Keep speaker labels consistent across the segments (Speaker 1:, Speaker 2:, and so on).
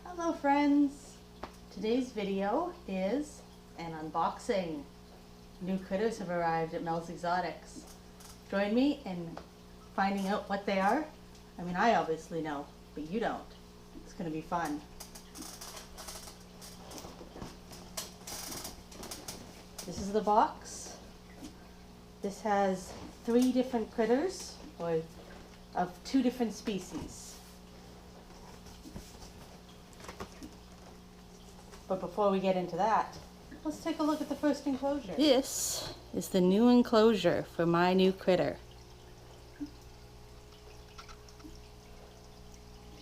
Speaker 1: Hello friends! Today's video is an unboxing. New critters have arrived at Mel's Exotics. Join me in finding out what they are. I mean, I obviously know, but you don't. It's going to be fun. This is the box. This has 3 different critters, or of 2 different species. But before we get into that, let's take a look at the first enclosure. This is the new enclosure for my new critter. You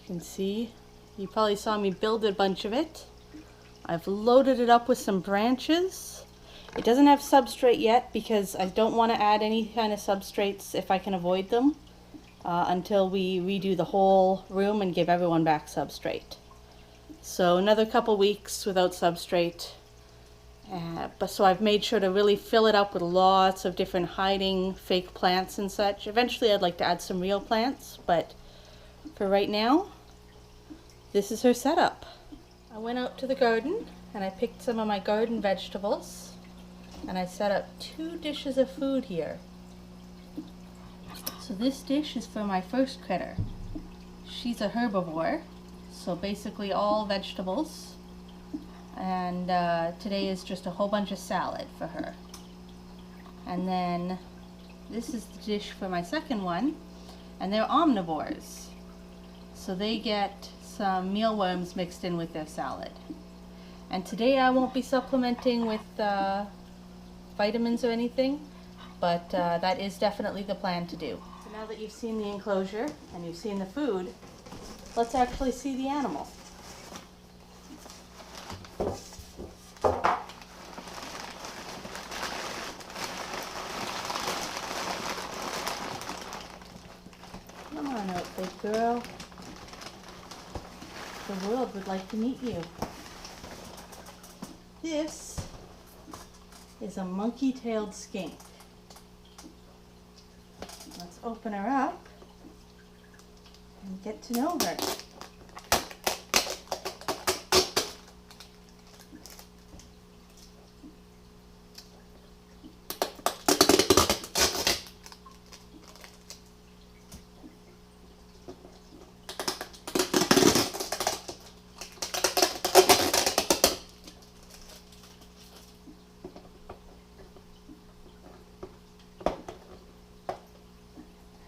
Speaker 1: can see, you probably saw me build a bunch of it. I've loaded it up with some branches. It doesn't have substrate yet because I don't want to add any kind of substrates if I can avoid them until we redo the whole room and give everyone back substrate. So another couple weeks without substrate. So I've made sure to really fill it up with lots of different hiding fake plants and such. Eventually I'd like to add some real plants, but for right now, this is her setup. I went out to the garden and I picked some of my garden vegetables and I set up 2 dishes of food here. So this dish is for my first critter. She's a herbivore. So basically all vegetables, and today is just a whole bunch of salad for her. And then this is the dish for my second one, and they're omnivores. So they get some mealworms mixed in with their salad. And today I won't be supplementing with vitamins or anything, but that is definitely the plan to do. So now that you've seen the enclosure and you've seen the food, let's actually see the animal. Come on out, big girl. The world would like to meet you. This is a monkey-tailed skink. Let's open her up and get to know her.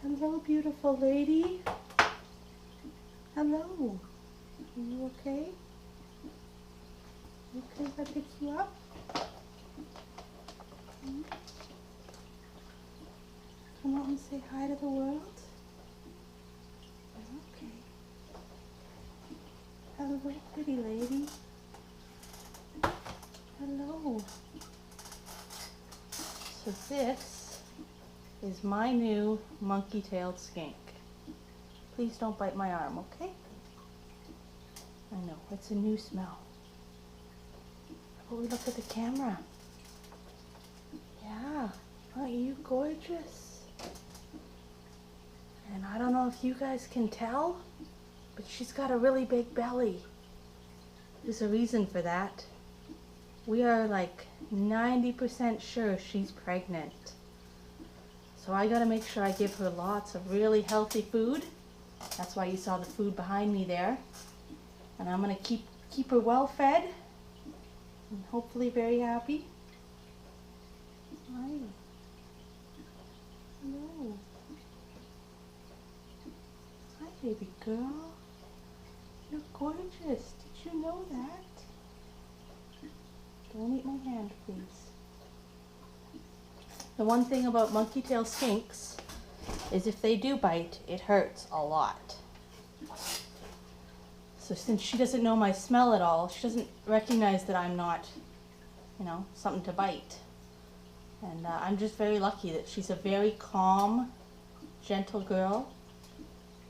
Speaker 1: Hello, beautiful lady. Hello. Are you okay? Okay if I pick you up? Come out and say hi to the world? Okay. Hello, pretty lady. Hello. So this is my new monkey-tailed skink. Please don't bite my arm, okay? I know, it's a new smell. Oh, look at the camera. Yeah, aren't you gorgeous? And I don't know if you guys can tell, but she's got a really big belly. There's a reason for that. We are like 90% sure she's pregnant. So I gotta make sure I give her lots of really healthy food. That's why you saw the food behind me there. And I'm gonna keep her well fed and hopefully very happy. Hi. Hello. Hi, baby girl. You're gorgeous. Did you know that? Don't eat my hand, please. The one thing about monkey-tail skinks is if they do bite, it hurts a lot. So since she doesn't know my smell at all, she doesn't recognize that I'm not, something to bite. And I'm just very lucky that she's a very calm, gentle girl.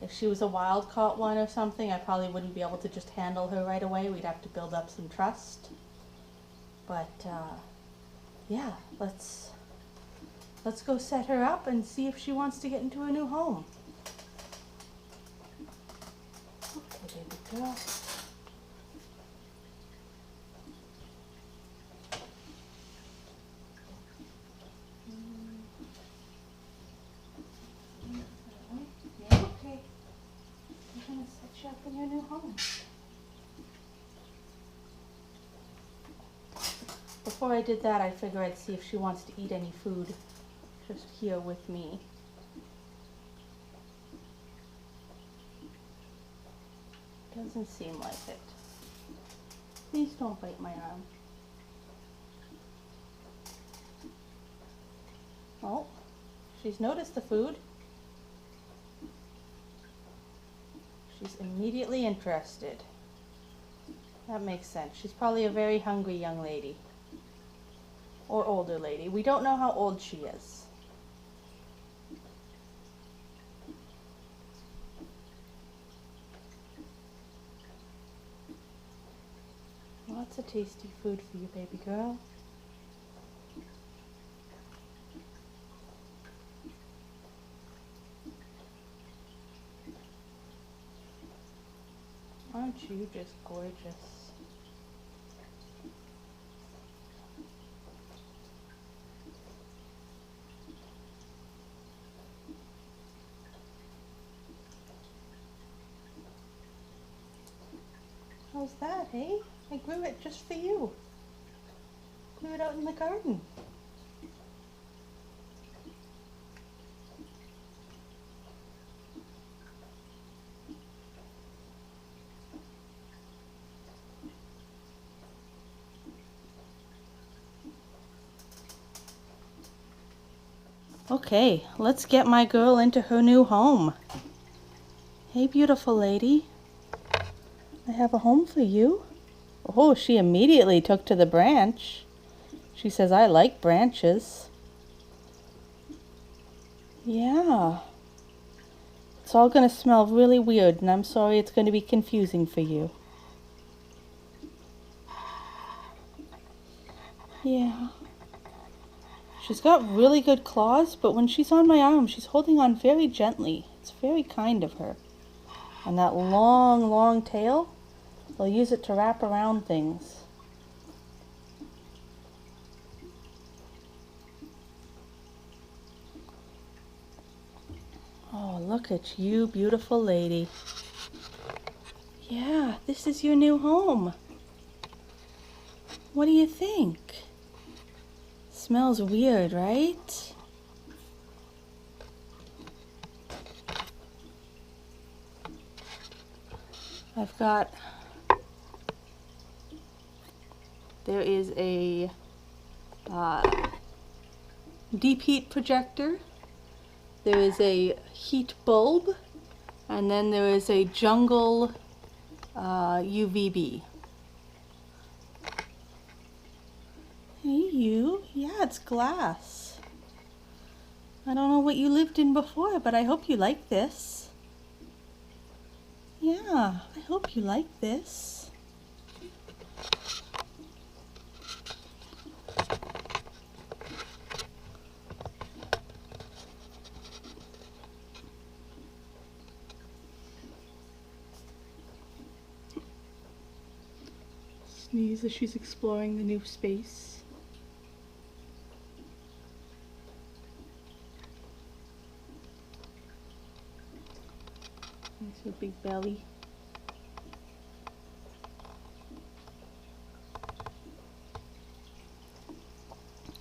Speaker 1: If she was a wild-caught one or something, I probably wouldn't be able to just handle her right away. We'd have to build up some trust. But yeah, let's go set her up and see if she wants to get into a new home. Okay, baby girl. you up in your new home. Before I did that, I figured I'd see if she wants to eat any food just here with me. Doesn't seem like it. Please don't bite my arm. Oh, she's noticed the food. She's immediately interested. That makes sense. She's probably a very hungry young lady. Or older lady. We don't know how old she is. Lots of tasty food for you, baby girl. Aren't you just gorgeous? How's that, hey? I grew it just for you. Grew it out in the garden. Okay, let's get my girl into her new home. Hey, beautiful lady. I have a home for you. Oh, she immediately took to the branch. She says, I like branches. Yeah. It's all going to smell really weird, and I'm sorry it's going to be confusing for you. Yeah. She's got really good claws, but when she's on my arm, she's holding on very gently. It's very kind of her. And that long, long tail, I'll use it to wrap around things. Oh, look at you, beautiful lady. Yeah, this is your new home. What do you think? Smells weird, right? I've got... There is a deep heat projector. There is a heat bulb. And then there is a jungle UVB. Hey you, yeah, it's glass. I don't know what you lived in before, but I hope you like this. Yeah, I hope you like this. Sneeze as she's exploring the new space. Nice her big belly.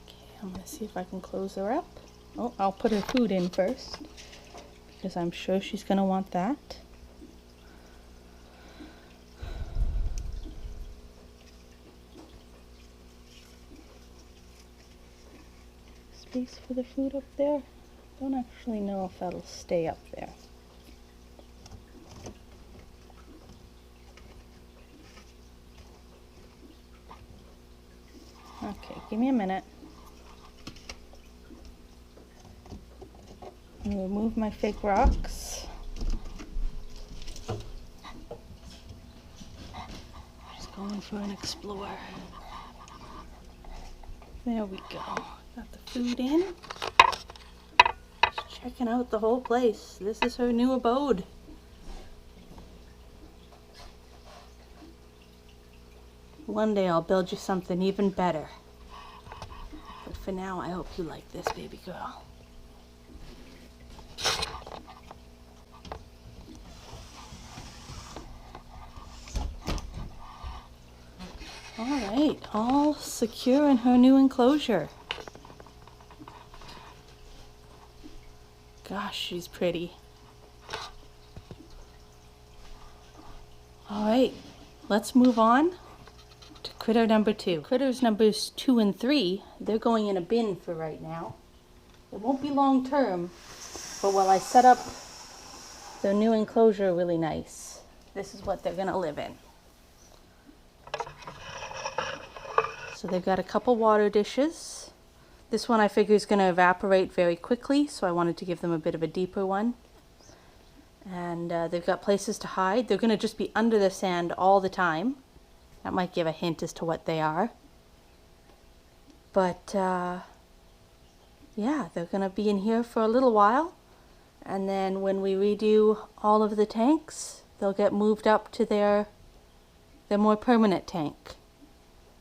Speaker 1: Okay, I'm gonna see if I can close her up. Oh, I'll put her food in first, because I'm sure she's gonna want that. Space for the food up there. Don't actually know if that'll stay up there. Okay, give me a minute. I'm gonna remove my fake rocks. Just going for an explore. There we go. Got the food in. Just checking out the whole place. This is her new abode. One day I'll build you something even better. But for now, I hope you like this, baby girl. right, all secure in her new enclosure. Gosh, she's pretty. All right, let's move on to critter number 2. Critters numbers 2 and 3, they're going in a bin for right now. It won't be long term, but while I set up their new enclosure really nice, this is what they're gonna live in. So they've got a couple water dishes. This one I figure is gonna evaporate very quickly, so I wanted to give them a bit of a deeper one. And they've got places to hide. They're gonna just be under the sand all the time. That might give a hint as to what they are. But yeah, they're gonna be in here for a little while. And then when we redo all of the tanks, they'll get moved up to their more permanent tank.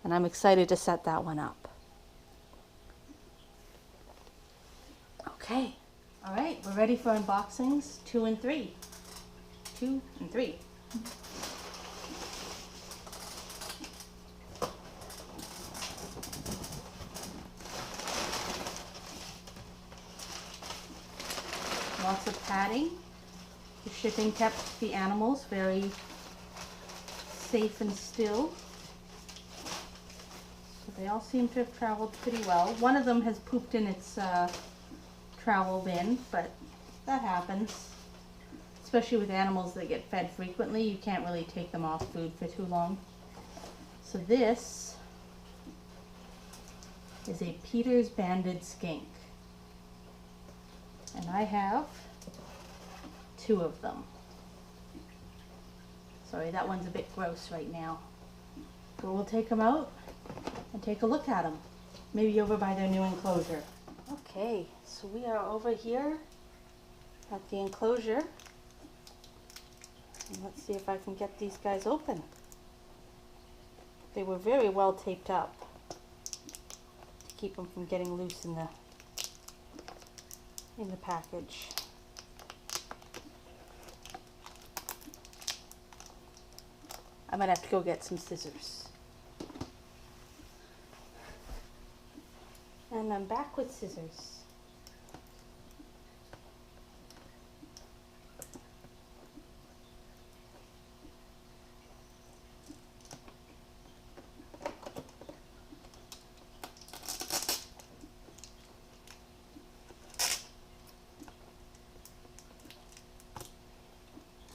Speaker 1: And I'm excited to set that one up. Okay, all right, we're ready for unboxings 2 and 3. 2 and 3. Lots of padding. The shipping kept the animals very safe and still. So they all seem to have traveled pretty well. One of them has pooped in its travel bin, but that happens. Especially with animals that get fed frequently, you can't really take them off food for too long. So this is a Peter's Banded Skink. And I have 2 of them. Sorry, that one's a bit gross right now. But we'll take them out and take a look at them. Maybe over by their new enclosure. Okay, so we are over here at the enclosure. And let's see if I can get these guys open. They were very well taped up to keep them from getting loose in the package. I might have to go get some scissors. And I'm back with scissors.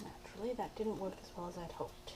Speaker 1: Naturally, that didn't work as well as I'd hoped.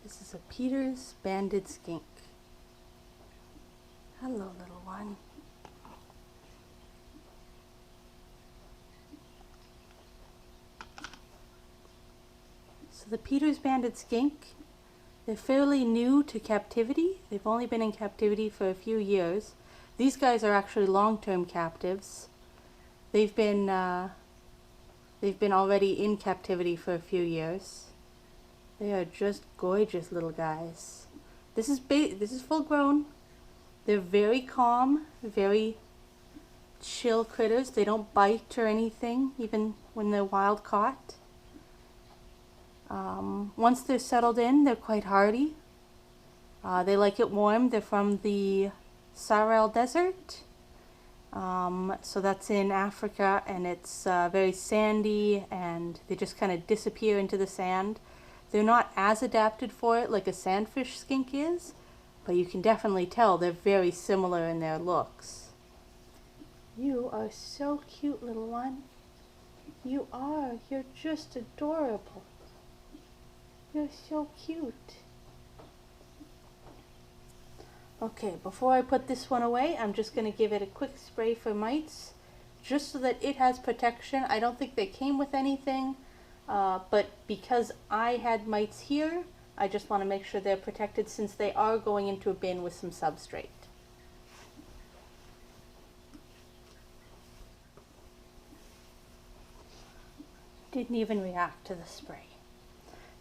Speaker 1: This is a Peter's Banded Skink. Hello, little one. So the Peter's Banded Skink, they're fairly new to captivity. They've only been in captivity for a few years. These guys are actually long-term captives. They've been already in captivity for a few years. They are just gorgeous little guys. This is full grown. They're very calm, very chill critters. They don't bite or anything, even when they're wild caught. Once they're settled in, they're quite hardy. They like it warm. They're from the Sahel Desert. So that's in Africa, and it's very sandy, and they just kind of disappear into the sand. They're not as adapted for it like a sandfish skink is, but you can definitely tell they're very similar in their looks. You are so cute, little one. You are. You're just adorable. You're so cute. Okay, before I put this one away, I'm just going to give it a quick spray for mites, just so that it has protection. I don't think they came with anything, but because I had mites here, I just want to make sure they're protected since they are going into a bin with some substrate. Didn't even react to the spray.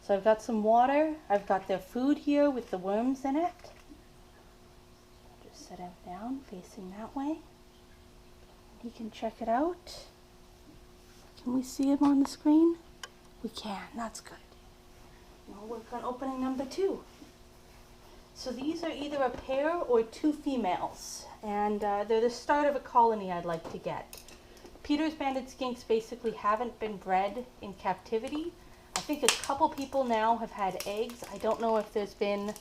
Speaker 1: So I've got some water, I've got their food here with the worms in it. Just set him down, facing that way. He can check it out. Can we see him on the screen? We can, that's good. We'll work on opening number 2. So these are either a pair or 2 females, and they're the start of a colony I'd like to get. Peter's banded skinks basically haven't been bred in captivity. I think a couple people now have had eggs. I don't know if there's been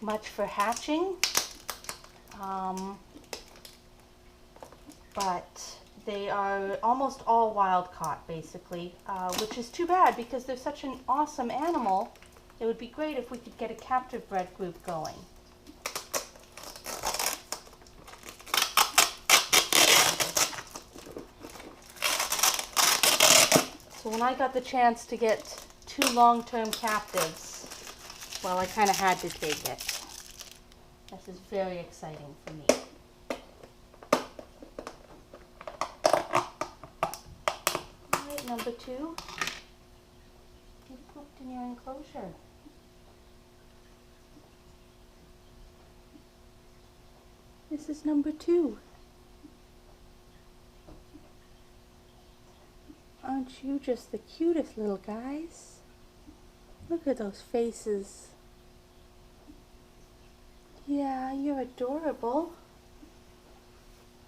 Speaker 1: much for hatching, but they are almost all wild caught basically, which is too bad because they're such an awesome animal. It would be great if we could get a captive bred group going. So when I got the chance to get 2 long-term captives, well, I kind of had to take it. This is very exciting for me. All right, number 2. You pooped in your enclosure. This is number 2. Aren't you just the cutest little guys? Look at those faces. Yeah, you're adorable.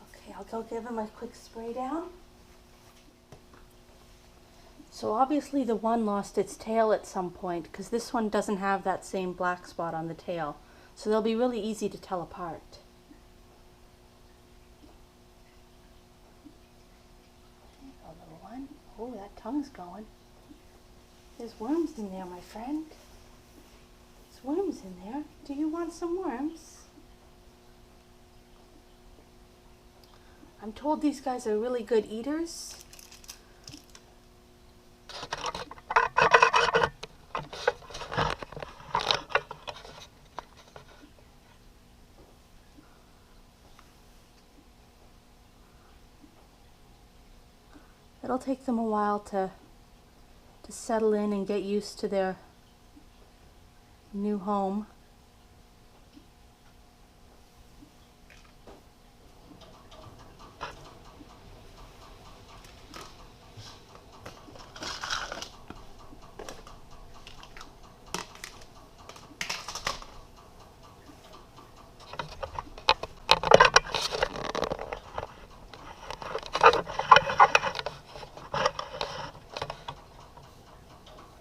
Speaker 1: Okay, I'll go give him a quick spray down. So obviously the one lost its tail at some point because this one doesn't have that same black spot on the tail. So they'll be really easy to tell apart. Oh, that tongue's going. There's worms in there, my friend. There's worms in there. Do you want some worms? I'm told these guys are really good eaters. It'll take them a while to settle in and get used to their new home.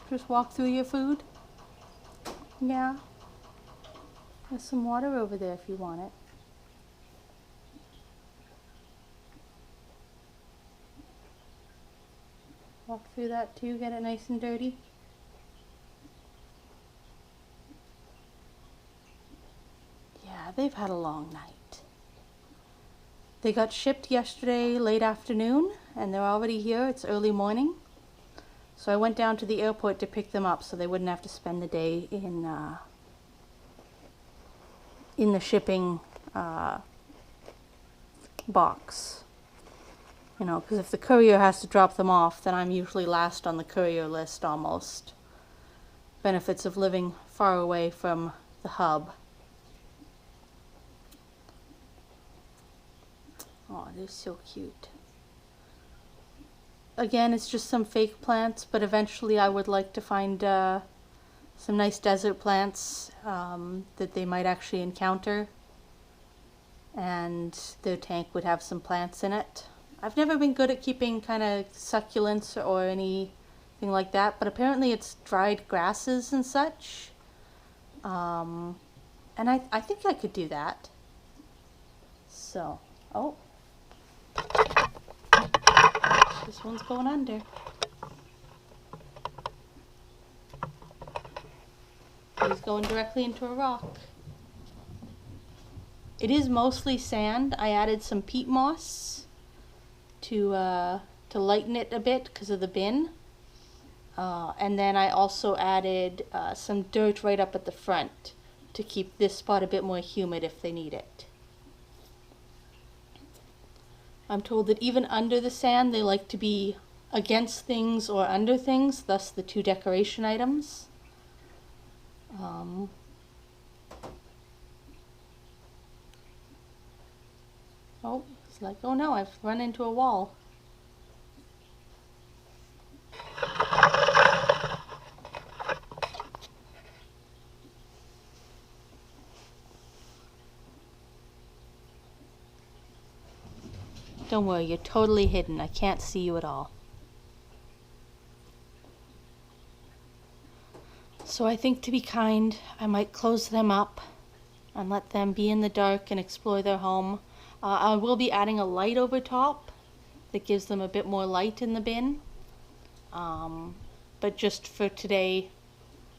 Speaker 1: Just walk through your food? Yeah. There's some water over there if you want it. Walk through that too, get it nice and dirty. Yeah, they've had a long night. They got shipped yesterday late afternoon and they're already here. It's early morning. So I went down to the airport to pick them up so they wouldn't have to spend the day in the shipping box. You know, because if the courier has to drop them off, then I'm usually last on the courier list almost. Benefits of living far away from the hub. Oh, they're so cute. again, it's just some fake plants, but eventually I would like to find some nice desert plants that they might actually encounter, and their tank would have some plants in it. I've never been good at keeping kind of succulents or anything like that, but apparently it's dried grasses and such. And I think I could do that. So, oh, this one's going under. He's going directly into a rock. It is mostly sand. I added some peat moss to lighten it a bit because of the bin. And then I also added some dirt right up at the front to keep this spot a bit more humid if they need it. I'm told that even under the sand they like to be against things or under things, thus the two decoration items. Oh, it's like, oh no, I've run into a wall. Don't worry, you're totally hidden. I can't see you at all. So I think to be kind, I might close them up and let them be in the dark and explore their home. I will be adding a light over top that gives them a bit more light in the bin. But just for today,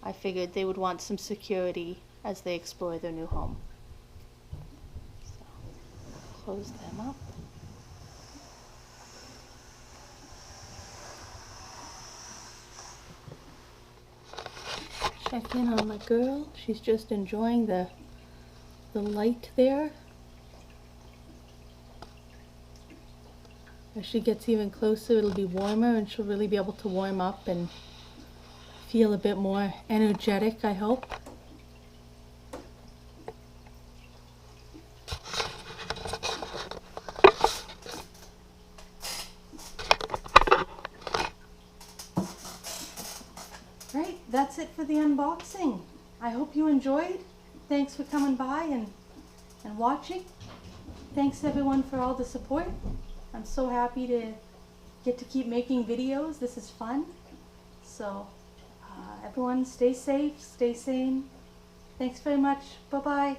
Speaker 1: I figured they would want some security as they explore their new home. So, close them up. Check in on my girl. She's just enjoying the light there. As she gets even closer, it'll be warmer and she'll really be able to warm up and feel a bit more energetic, I hope. Great, that's it for the unboxing. I hope you enjoyed. Thanks for coming by and watching. Thanks everyone for all the support. I'm so happy to get to keep making videos. This is fun. So everyone stay safe, stay sane. Thanks very much. Bye-bye.